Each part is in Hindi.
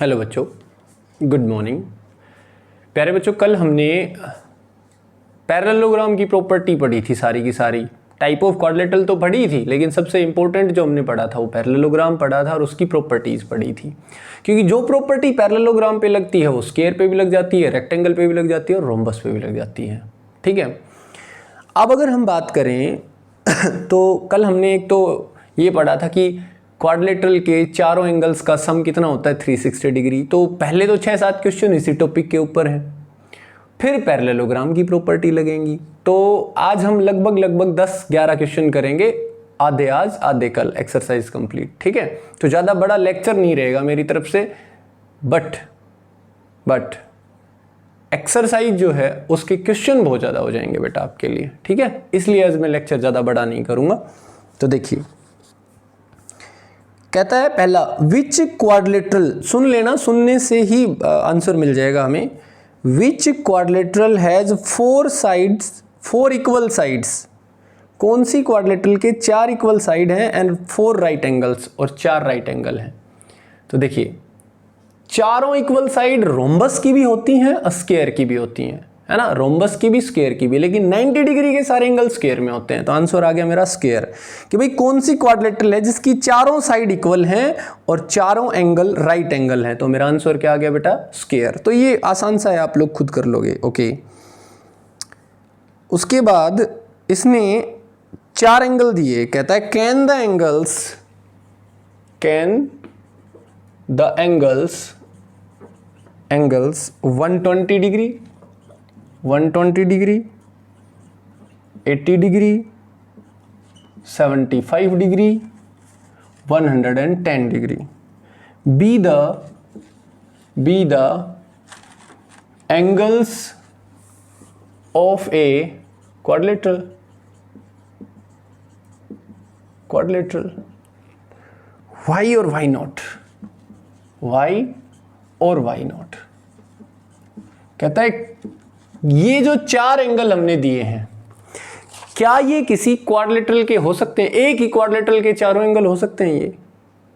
हेलो बच्चों, गुड मॉर्निंग। प्यारे बच्चों, कल हमने पैरेललोग्राम की प्रॉपर्टी पढ़ी थी, सारी की सारी। टाइप ऑफ क्वाड्रिलेटरल तो पढ़ी थी, लेकिन सबसे इंपॉर्टेंट जो हमने पढ़ा था वो पैरेललोग्राम पढ़ा था और उसकी प्रॉपर्टीज पढ़ी थी। क्योंकि जो प्रॉपर्टी पैरेललोग्राम पे लगती है वो स्क्वायर पे भी लग जाती है, रेक्टेंगल पे भी लग जाती है और रोम्बस पे भी लग जाती है। ठीक है, अब अगर हम बात करें तो कल हमने एक तो ये पढ़ा था कि क्वाड्रिलेटरल के चारों एंगल्स का सम कितना होता है 360 डिग्री। तो पहले तो 6-7 क्वेश्चन इसी टॉपिक के ऊपर हैं, फिर पैरेललोग्राम की प्रॉपर्टी लगेंगी। तो आज हम लगभग 10-11 क्वेश्चन करेंगे, आधे आज आधे कल, एक्सरसाइज कंप्लीट। ठीक है, तो ज़्यादा बड़ा लेक्चर नहीं रहेगा मेरी तरफ से, बट एक्सरसाइज जो है उसके क्वेश्चन बहुत ज़्यादा हो जाएंगे बेटा आपके लिए। ठीक है, इसलिए आज मैं लेक्चर ज़्यादा बड़ा नहीं करूँगा। तो देखिए, कहता है पहला, विच क्वाड्रिलेटरल, सुन लेना, सुनने से ही आंसर मिल जाएगा हमें। Which quadrilateral has 4 sides, 4 equal sides. कौन सी क्वाड्रिलेटरल के 4 इक्वल साइड हैं एंड 4 राइट एंगल्स, और 4 राइट एंगल हैं। तो देखिए, चारों इक्वल साइड रोम्बस की भी होती हैं, स्क्वायर की भी होती हैं, है ना, रोम्बस की भी स्क्वायर की भी, लेकिन 90 डिग्री के सारे एंगल स्क्वायर में होते हैं। तो आंसर आ गया मेरा स्क्वायर। कि भाई कौन सी क्वाड्रिलेटरल है जिसकी चारों साइड इक्वल हैं और चारों एंगल राइट एंगल हैं। तो मेरा आंसर क्या आ गया बेटा, स्क्वायर। तो ये आसान सा है, आप लोग खुद कर लोगे। ओके, उसके बाद इसने 4 एंगल दिए। कहता है can the angles 120 degree, 120 degree, 80 degree, 75 degree, 110 degree be the angles of a quadrilateral. Why or why not, why or why not. कहता है ये जो 4 एंगल हमने दिए हैं, क्या ये किसी क्वाड्रिलेटरल के हो सकते हैं? एक ही क्वाड्रिलेटरल के चारों एंगल हो सकते हैं ये?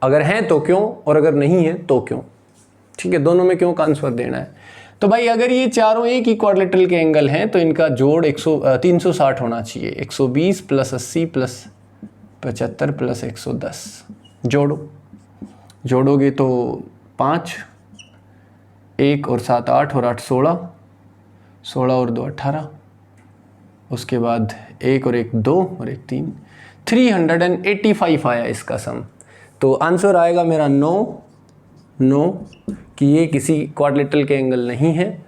अगर हैं तो क्यों, और अगर नहीं है तो क्यों? ठीक है, दोनों में क्यों का आंसर देना है। तो भाई अगर ये चारों एक ही क्वाड्रिलेटरल के एंगल हैं तो इनका जोड़ 360 होना चाहिए। 120 + 80 + 75 + 110 जोड़ोगे तो 5, 1 और 7 8 और 8 16, 16 और 2 18, उसके बाद 1 और 1 2 और 1 3, 385 आया इसका सम। तो आंसर आएगा मेरा नो कि ये किसी क्वाड्रिलेटरल के एंगल नहीं है।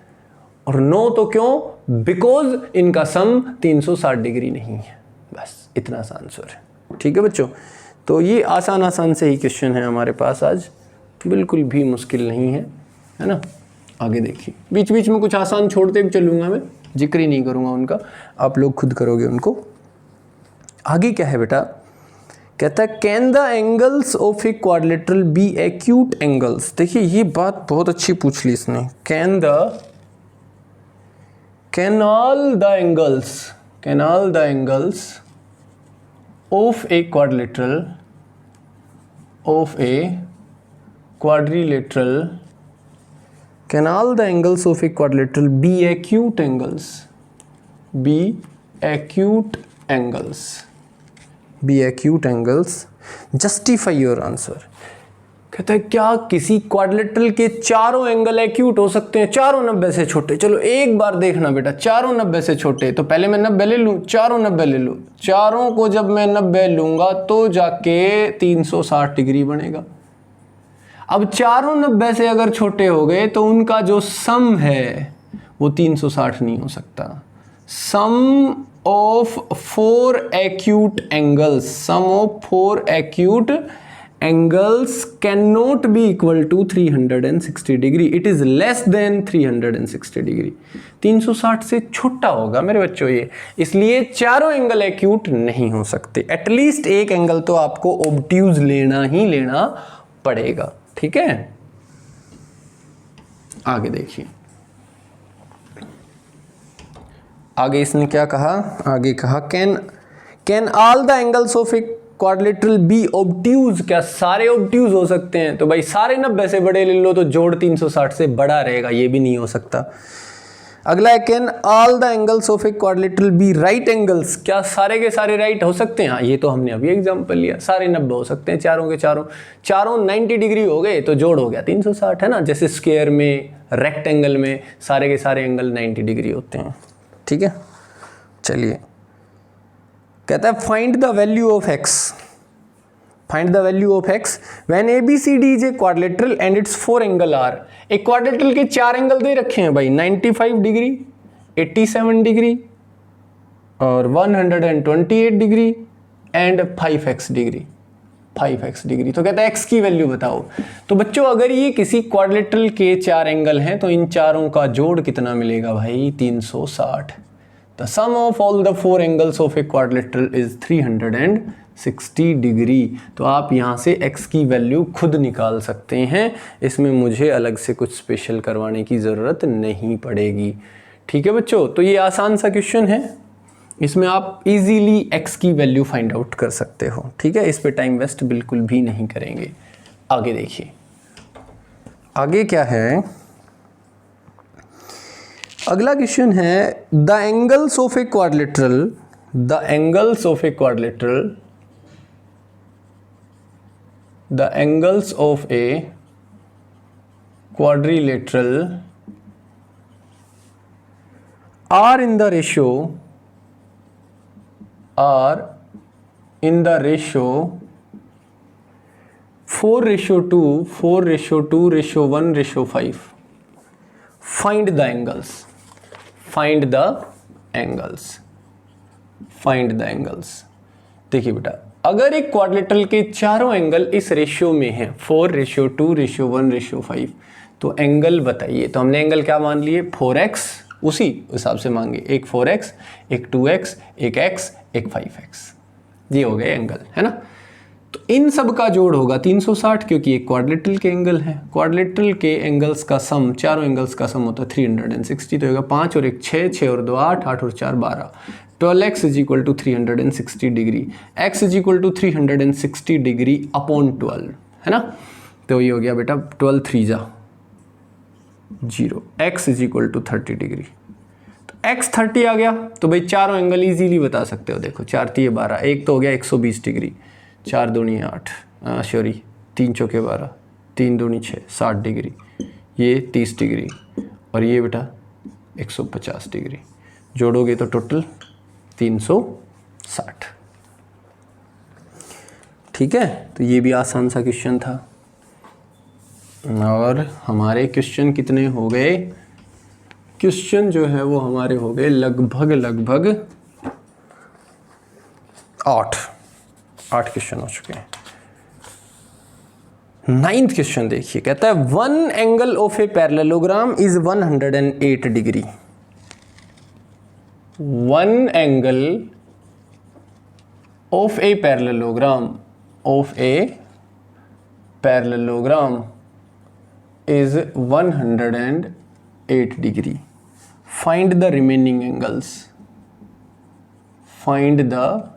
और नो तो क्यों? बिकॉज इनका सम 360 डिग्री नहीं है। बस इतना सा आंसर है। ठीक है बच्चों, तो ये आसान से ही क्वेश्चन है हमारे पास आज, बिल्कुल भी मुश्किल नहीं है ना। आगे देखिए, बीच बीच में कुछ आसान छोड़ते भी चलूंगा, मैं जिक्र ही नहीं करूंगा उनका, आप लोग खुद करोगे उनको। आगे क्या है बेटा, कहता है can the angles of a quadrilateral be acute angles. देखिए ये बात बहुत अच्छी पूछ ली इसने। Can all the angles of a quadrilateral can all the angles of a quadrilateral be acute angles? Justify your answer. कहता है क्या किसी क्वाड्रिलेटरल के चारों एंगल एक्यूट हो सकते हैं? चारों 90 से छोटे। चलो एक बार देखना बेटा, चारों 90 से छोटे, तो पहले मैं 90 ले लूँ, चारों 90 ले लूँ। चारों को जब मैं 90 लूँगा तो जाके 360 डिग्री बनेगा। अब चारों 90 से अगर छोटे हो गए तो उनका जो सम है वो 360 नहीं हो सकता। Sum of 4 acute angles can not be equal to 360 degree. It is less than 360 degree. 360 से छोटा होगा मेरे बच्चों ये, इसलिए चारों एंगल एक्यूट नहीं हो सकते। एटलीस्ट एक एंगल तो आपको ऑब्ट्यूज लेना पड़ेगा। ठीक है, आगे देखिए, आगे इसने क्या कहा? आगे कहा can all the angles of a quadrilateral be obtuse, क्या सारे ऑब्ट्यूज हो सकते हैं? तो भाई सारे 90 से बड़े ले लो तो जोड़ 360 से बड़ा रहेगा, ये भी नहीं हो सकता। अगला है can all the angles of a quadrilateral be right angles, क्या सारे के सारे राइट हो सकते हैं? हाँ, ये तो हमने अभी एग्जांपल लिया, सारे 90 हो सकते हैं, चारों के चारों 90 डिग्री हो गए तो जोड़ हो गया 360, है ना। जैसे स्क्वायर में, रेक्टेंगल में सारे के सारे एंगल 90 डिग्री होते हैं, ठीक है। चलिए, कहता है find the value of x, find the value of x when ABCD is a quadrilateral and its 4 angle are. एक क्वाड्रिलेटरल के 4 एंगल दे रखे हैं भाई, 95 डिग्री, 87 डिग्री और 128 degree and 5x degree, 5x degree. तो कहता है x की वैल्यू बताओ। तो बच्चों अगर ये किसी क्वाड्रिलेटरल के 4 एंगल हैं तो इन चारों का जोड़ कितना मिलेगा भाई? 360। The sum of all the 4 angles of a quadrilateral is 360 degree. तो आप यहाँ से x की वैल्यू खुद निकाल सकते हैं, इसमें मुझे अलग से कुछ स्पेशल करवाने की ज़रूरत नहीं पड़ेगी, ठीक है बच्चों। तो ये आसान सा क्वेश्चन है, इसमें आप इजीली x की वैल्यू फाइंड आउट कर सकते हो, ठीक है। इस पे टाइम वेस्ट बिल्कुल भी नहीं करेंगे। आगे देखिए, आगे क्या है, अगला क्वेश्चन है the angles of a quadrilateral, the angles of a quadrilateral, the angles of a quadrilateral are in the ratio, are in the ratio 4:2, 4:2:1:5। Find the angles, find the angles, find the angles. देखिए बेटा, अगर एक क्वाड्रिलेटरल के चारों एंगल इस रेशियो में हैं 4:2:1:5, तो एंगल बताइए। तो हमने एंगल क्या मान लिए? 4x, उसी हिसाब से मांगे, एक 4x, एक 2x, एक x, एक 5x, ये हो गए एंगल, है ना। तो इन सब का जोड़ होगा 360, क्योंकि एक क्वाड्रिलेटरल के एंगल है। क्वाड्रिलेटरल के एंगल्स का सम, चारों एंगल्स का सम होता है 360, तो होगा 5 और 1 6, 6 और 2 8, 8 और 4 12। 12x is equal to 360 degree, x is equal to 360 degree upon 12, है ना। तो ये हो गया बेटा 12 3 जा 0, x is equal to 30 degree. तो x 30 आ गया, तो भाई चारों एंगल इजीली बता सकते हो। देखो 4 3 12, एक तो हो गया 120 डिग्री, 4 दूनी 8, सॉरी 3 चौके 12, 3 दूनी 6, 60 डिग्री, ये 30 डिग्री और ये बेटा 150 डिग्री, जोड़ोगे तो टोटल 360, ठीक है। तो ये भी आसान सा क्वेश्चन था। और हमारे क्वेश्चन कितने हो गए? क्वेश्चन जो है वो हमारे हो गए लगभग 8 क्वेश्चन हो चुके हैं। 9th क्वेश्चन देखिए, कहता है one angle of a parallelogram is 108 degree. One angle of a parallelogram, of a parallelogram is 108 degree. Find the remaining angles. Find the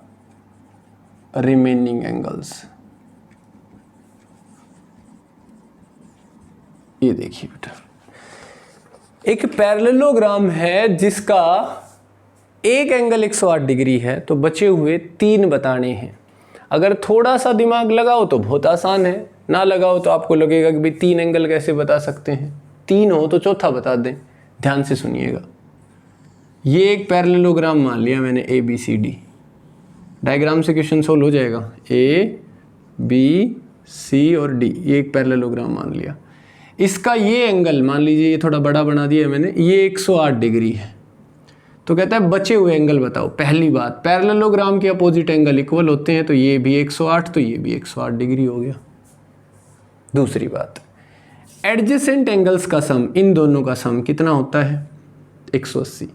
remaining angles. ये देखिए बेटा, एक पैरेललोग्राम है जिसका एक एंगल 108 डिग्री है, तो बचे हुए 3 बताने हैं। अगर थोड़ा सा दिमाग लगाओ तो बहुत आसान है, ना लगाओ तो आपको लगेगा कि भाई 3 एंगल कैसे बता सकते हैं, 3 हो तो चौथा बता दें। ध्यान से सुनिएगा, ये एक पैरेललोग्राम मान लिया मैंने ABCD, डायग्राम से क्वेश्चन सोल्व हो जाएगा। ABC और D, ये एक पैरेललोग्राम मान लिया। इसका ये एंगल मान लीजिए, ये थोड़ा बड़ा बना दिया मैंने, ये 108 डिग्री है। तो कहता है बचे हुए एंगल बताओ। पहली बात, पैरेललोग्राम के अपोजिट एंगल इक्वल होते हैं, तो ये भी 108 तो ये भी 108 डिग्री हो गया। दूसरी बात, एडजेसेंट एंगल्स का सम, इन दोनों का सम कितना होता है? 180,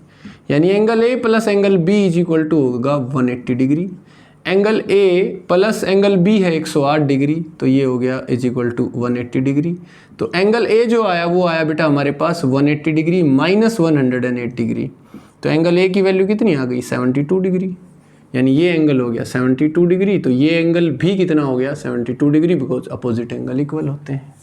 यानी angle A plus angle B is equal to होगा 180 degree. Angle A plus angle B है 108 डिग्री, तो ये हो गया इज इक्वल टू 180 डिग्री। तो एंगल A जो आया वो आया बेटा हमारे पास 180 डिग्री माइनस 108 डिग्री, तो एंगल A की वैल्यू कितनी आ गई? 72 डिग्री। यानी ये एंगल हो गया 72 डिग्री, तो ये एंगल भी कितना हो गया 72 degree, because opposite angle equal होते हैं।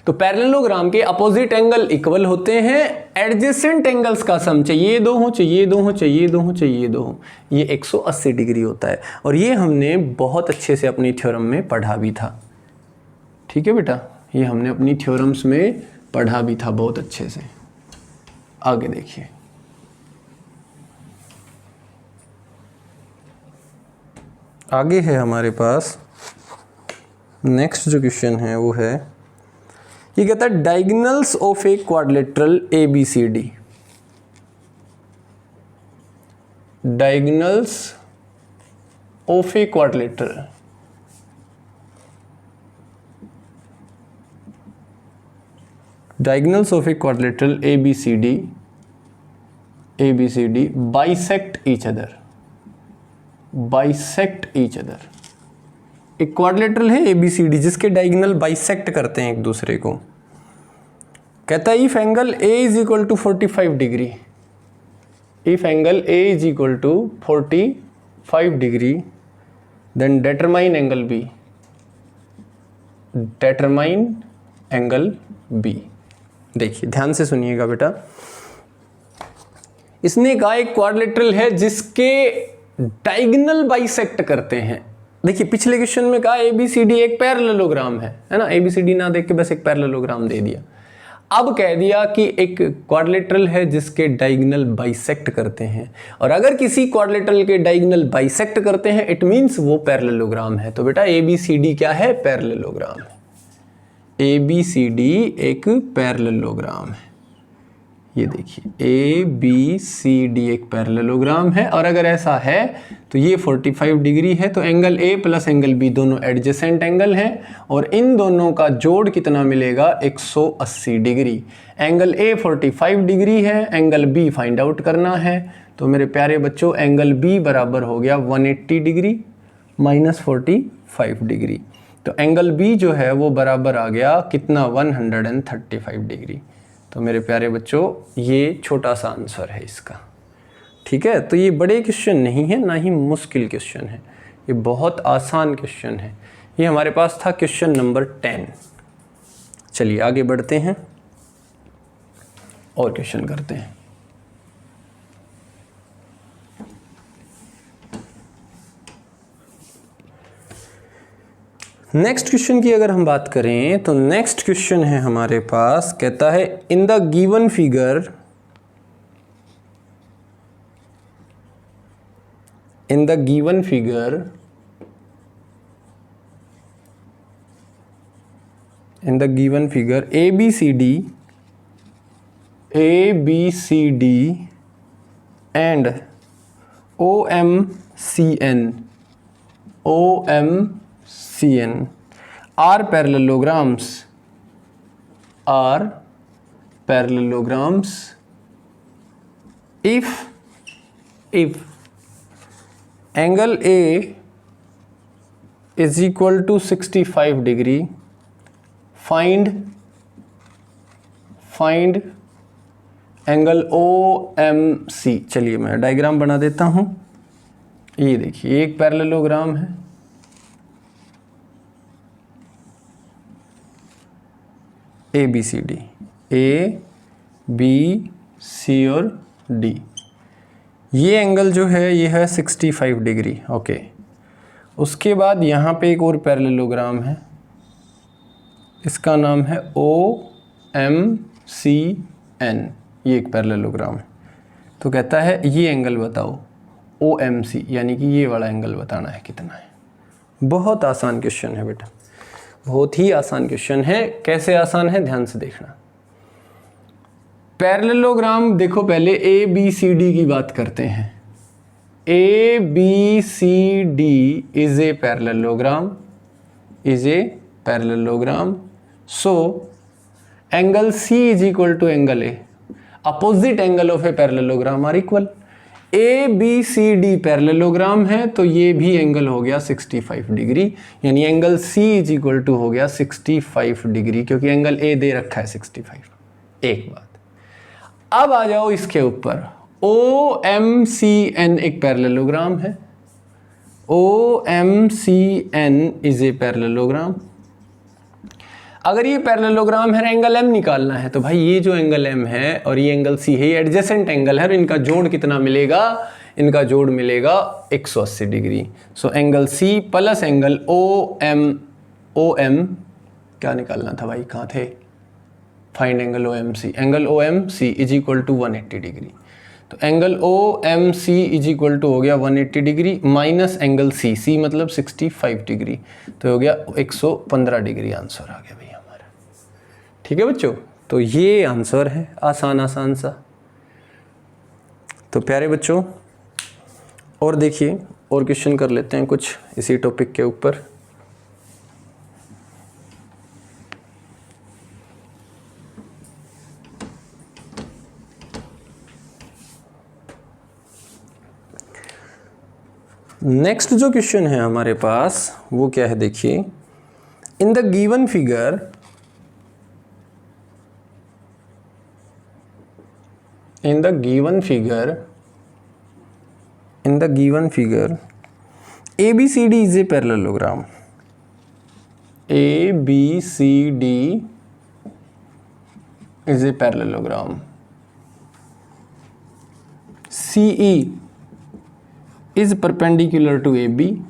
तो पैरेललोग्राम के अपोजिट एंगल इक्वल होते हैं, एडजेसेंट एंगल्स का सम चाहिए दो हो, चाहिए दो हो, चाहिए दो हो, चाहिए दो हो, ये 180 डिग्री होता है। और ये हमने बहुत अच्छे से अपनी थ्योरम में पढ़ा भी था। ठीक है बेटा, ये हमने अपनी थ्योरम्स में पढ़ा भी था बहुत अच्छे से। आगे देखिए, आगे है हमारे पास नेक्स्ट जो क्वेश्चन है वो है, ये कहता है diagonals of a quadrilateral ABCD, diagonals of a quadrilateral, diagonals of a quadrilateral ABCD bisect each other, bisect each other. एक क्वाड्रिलेटरल है ABCD जिसके डायगोनल बाइसेक्ट करते हैं एक दूसरे को। कहता है if angle A is equal to 45 degree, if angle A is equal to 45 degree, then determine angle B, determine angle B। देखिए ध्यान से सुनिएगा बेटा, इसने कहा एक क्वाड्रिलेटरल है जिसके डायगोनल बाइसेक्ट करते हैं। देखिए पिछले क्वेश्चन में कहा ABCD एक पैरेललोग्राम है ना, ABCD ना देख के बस एक पैरेललोग्राम दे दिया। अब कह दिया कि एक क्वाड्रिलेटरल है जिसके डायगोनल बाइसेक्ट करते हैं, और अगर किसी क्वाड्रिलेटरल के डायगोनल बाइसेक्ट करते हैं इट मींस वो पैरेललोग्राम है। तो बेटा ABCD क्या है, पैरेललोग्राम है। ABCD एक पैरेललोग्राम है। ये देखिए ABCD एक पैरेललोग्राम है, और अगर ऐसा है तो ये 45 डिग्री है, तो angle A plus angle B दोनों एडजेसेंट एंगल हैं, और इन दोनों का जोड़ कितना मिलेगा 180 डिग्री। एंगल A 45 डिग्री है, एंगल B फाइंड आउट करना है। तो मेरे प्यारे बच्चों एंगल B बराबर हो गया 180 डिग्री माइनस 45 डिग्री। तो एंगल B जो है वो बराबर आ गया कितना 135 डिग्री। तो मेरे प्यारे बच्चों ये छोटा सा आंसर है इसका। ठीक है, तो ये बड़े क्वेश्चन नहीं है ना ही मुश्किल क्वेश्चन है, ये बहुत आसान क्वेश्चन है। ये हमारे पास था क्वेश्चन नंबर 10। चलिए आगे बढ़ते हैं और क्वेश्चन करते हैं। नेक्स्ट क्वेश्चन की अगर हम बात करें तो नेक्स्ट क्वेश्चन है हमारे पास, कहता है in the given figure, in the given figure, in the given figure ABCD and OMCN are parallelograms, if angle A is equal to 65 degree, find angle OMC। चलिए मैं डायग्राम बना देता हूं। ये देखिए एक पैरेललोग्राम है, ABCD, A B C और D। ये एंगल जो है ये है 65 डिग्री। ओके, उसके बाद यहाँ पे एक और पैरेललोग्राम है, इसका नाम है OMCN, ये एक पैरेललोग्राम है। तो कहता है ये एंगल बताओ OMC, यानी कि ये वाला एंगल बताना है कितना है। बहुत आसान क्वेश्चन है बेटा, बहुत ही आसान क्वेश्चन है। कैसे आसान है ध्यान से देखना। पैरेललोग्राम देखो पहले ABCD की बात करते हैं। ABCD is a parallelogram, is a parallelogram. So angle C is equal to angle A, opposite angle of a parallelogram are equal. ABCD parallelogram है तो ये भी एंगल हो गया 65 डिग्री, यानी angle C is equal to हो गया 65 डिग्री, क्योंकि एंगल A दे रखा है 65। एक बात। अब आ जाओ इसके ऊपर OMCN एक पैरेललोग्राम है, OMCN इज ए पैरेललोग्राम। अगर ये पैरेललोग्राम है, एंगल M निकालना है, तो भाई ये जो एंगल M है और ये एंगल C है, ये एडजेसेंट एंगल है और इनका जोड़ कितना मिलेगा, इनका जोड़ मिलेगा 180 degree. So angle C plus angle OM क्या निकालना था भाई, कहाँ थे, find angle OMC, angle OMC is equal to 180 degree. तो angle OMC is equal to हो गया 180 डिग्री माइनस एंगल C मतलब 65 डिग्री, तो हो गया 115 डिग्री। आंसर आ गया भैया हमारा। ठीक है बच्चों, तो ये आंसर है, आसान सा। तो प्यारे बच्चों, और देखिए और क्वेश्चन कर लेते हैं कुछ इसी टॉपिक के ऊपर। नेक्स्ट जो क्वेश्चन है हमारे पास वो क्या है, देखिए, in the given figure ABCD is a parallelogram. ABCD is a parallelogram. CE is perpendicular to AB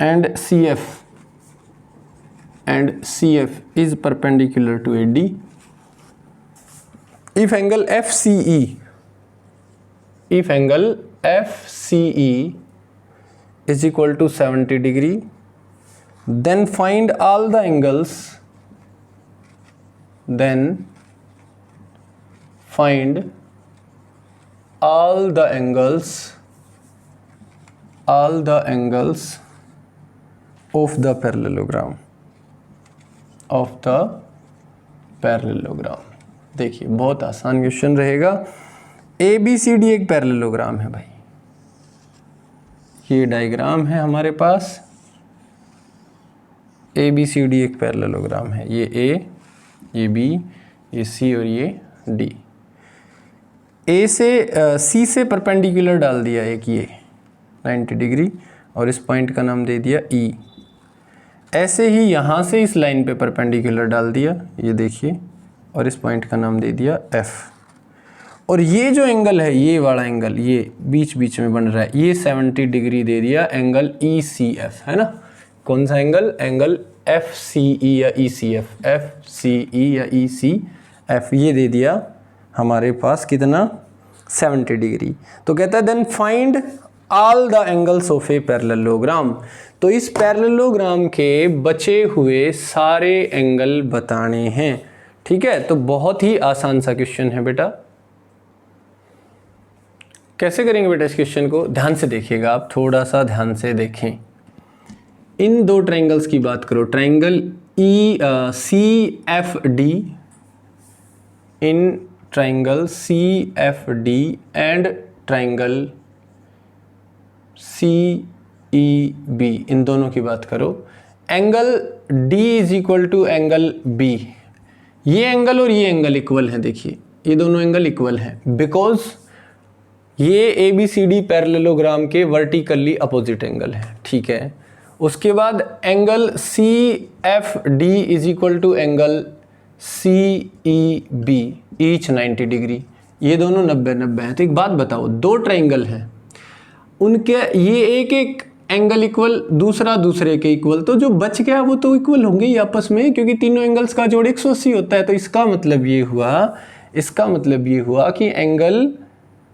and CF is perpendicular to AD. If angle FCE is equal to 70 degree, then find all the angles of the parallelogram। देखिए बहुत आसान क्वेश्चन रहेगा। ABCD एक पैरेललोग्राम है भाई, ये डायग्राम है हमारे पास। ABCD एक पैरेललोग्राम है, ये A, ये B, ये C और ये D। C से परपेंडिकुलर डाल दिया एक ये 90 डिग्री और इस पॉइंट का नाम दे दिया E। ऐसे ही यहाँ से इस लाइन पे परपेंडिकुलर डाल दिया, ये देखिए, और इस पॉइंट का नाम दे दिया F। और ये जो एंगल है, ये वाला एंगल, ये बीच में बन रहा है, ये 70 डिग्री दे दिया एंगल ECF, है ना। कौन सा एंगल, एंगल FCE या ECF, FCE या ECF, ये दे दिया हमारे पास कितना, 70 डिग्री। तो कहता है then find all the angles of a parallelogram. तो इस पैरेललोग्राम के बचे हुए सारे एंगल बताने हैं। ठीक है, तो बहुत ही आसान सा क्वेश्चन है बेटा। कैसे करेंगे बेटा इस क्वेश्चन को, ध्यान से देखिएगा आप, थोड़ा सा ध्यान से देखें। इन दो ट्रायंगल्स की बात करो, triangle CFD, in triangle CFD and triangle CEB, इन दोनों की बात करो। Angle D is equal to angle B, ये एंगल और ये एंगल इक्वल हैं। देखिए ये दोनों एंगल इक्वल हैं बिकॉज ये ABCD पैरेललोग्राम के वर्टिकली अपोजिट एंगल है। ठीक है, उसके बाद angle CFD is equal to angle CEB, each 90 degree, ये दोनों 90-90 हैं। तो एक बात बताओ, दो ट्रायंगल हैं, उनके ये एक एंगल इक्वल, दूसरा दूसरे के इक्वल, तो जो बच गया वो तो इक्वल होंगे ही आपस में, क्योंकि तीनों एंगल्स का जोड़ 180 होता है। तो इसका मतलब ये हुआ कि angle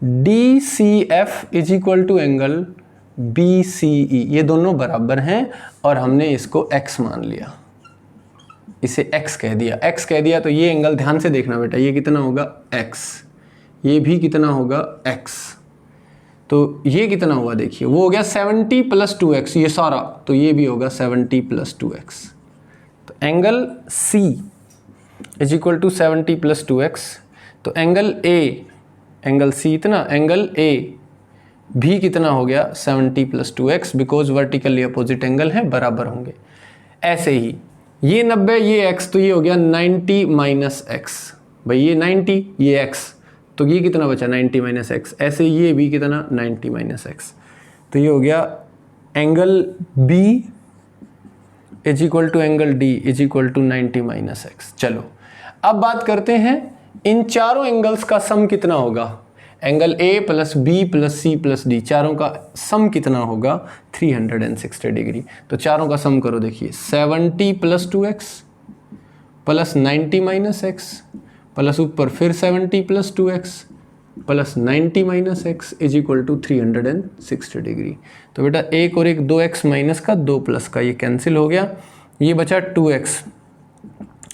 DCF is equal to angle BCE, ये दोनों बराबर हैं और हमने इसको x मान लिया, इसे x कह दिया। तो ये एंगल ध्यान से देखना बेटा, ये कितना होगा x, ये भी कितना होगा x, तो ये कितना हुआ देखिए, वो हो गया 70 + 2x, ये सारा, तो ये भी होगा 70 + 2x। तो angle C is equal to 70 + 2x। तो एंगल C इतना, एंगल A भी कितना हो गया 70 + 2x, because vertically opposite angle है, बराबर होंगे। ऐसे ही ये 90, ये x, तो ये हो गया 90 - x, भाई ये 90, ये x, तो ये कितना बचा 90 माइनस एक्स, ऐसे ये भी कितना 90 माइनस एक्स। तो ये हो गया angle B is equal to angle D is equal to 90 minus x. चलो अब बात करते हैं इन चारों एंगल्स का सम कितना होगा। Angle A plus B plus C plus D, चारों का सम कितना होगा 360 डिग्री। तो चारों का सम करो, देखिए 70 plus 2x plus 90 minus x plus ऊपर फिर 70 plus 2x plus 90 minus x is equal to 360 degree. तो बेटा एक और एक 2x माइनस का 2 प्लस का ये कैंसिल हो गया, ये बचा 2x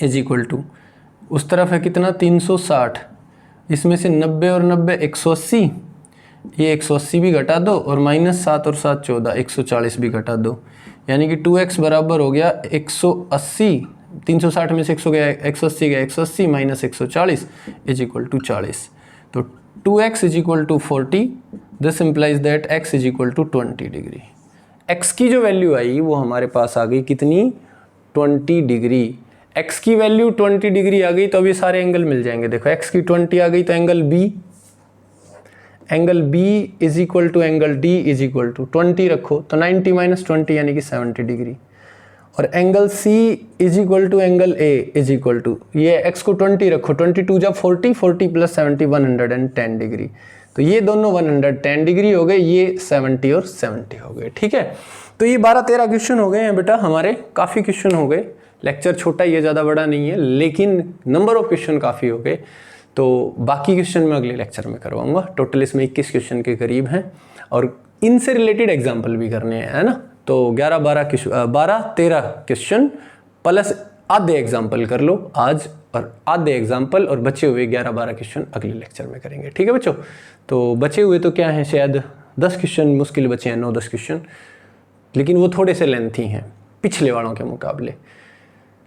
इज इक्वल टू उस तरफ है कितना 360, इसमें से 90 और 90 180, ये 180 भी घटा दो और माइनस 7 और 7 14 140 भी घटा दो, यानी कि 2x बराबर हो गया 180। 360 में से 100 गया 180 गया 180 माइनस 140 इज इक्वल टू 40। तो 2x is equal to 40, this implies that x is equal to 20 degree. x की जो वैल्यू आई वो हमारे पास आ गई कितनी 20 डिग्री। x की वैल्यू 20 डिग्री आ गई तो अभी सारे एंगल मिल जाएंगे। देखो x की 20 आ गई तो angle b is equal to angle d is equal to 20 रखो तो 90 माइनस 20 यानी कि 70 डिग्री, और angle c is equal to angle a is equal to ये x को 20 रखो 22 जब 40 40 प्लस 70 110 डिग्री। तो ये दोनों 110 डिग्री हो गए, ये 70 और 70 हो गए। ठीक है, तो ये 12-13 क्वेश्चन हो गए हैं बेटा हमारे, काफ़ी क्वेश्चन हो गए। लेक्चर छोटा ही है, ज़्यादा बड़ा नहीं है, लेकिन नंबर ऑफ क्वेश्चन काफ़ी हो गए। तो बाकी क्वेश्चन मैं अगले लेक्चर में करवाऊंगा। टोटल इसमें 21 क्वेश्चन के करीब हैं और इनसे रिलेटेड एग्जाम्पल भी करने हैं, है ना। तो 12-13 क्वेश्चन प्लस आधे एग्जाम्पल कर लो आज, और आधे एग्जाम्पल और बचे हुए 11-12 क्वेश्चन अगले लेक्चर में करेंगे। ठीक है बच्चों, तो बचे हुए तो क्या हैं, शायद 10 क्वेश्चन मुश्किल बचे हैं, 9-10 क्वेश्चन, लेकिन वो थोड़े से लेंथी हैं पिछले वालों के मुकाबले।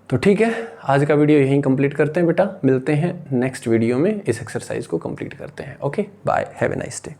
तो ठीक है, आज का वीडियो यहीं कंप्लीट करते हैं बेटा, मिलते हैं नेक्स्ट वीडियो में, इस एक्सरसाइज को कंप्लीट करते हैं। Okay bye, have a nice day.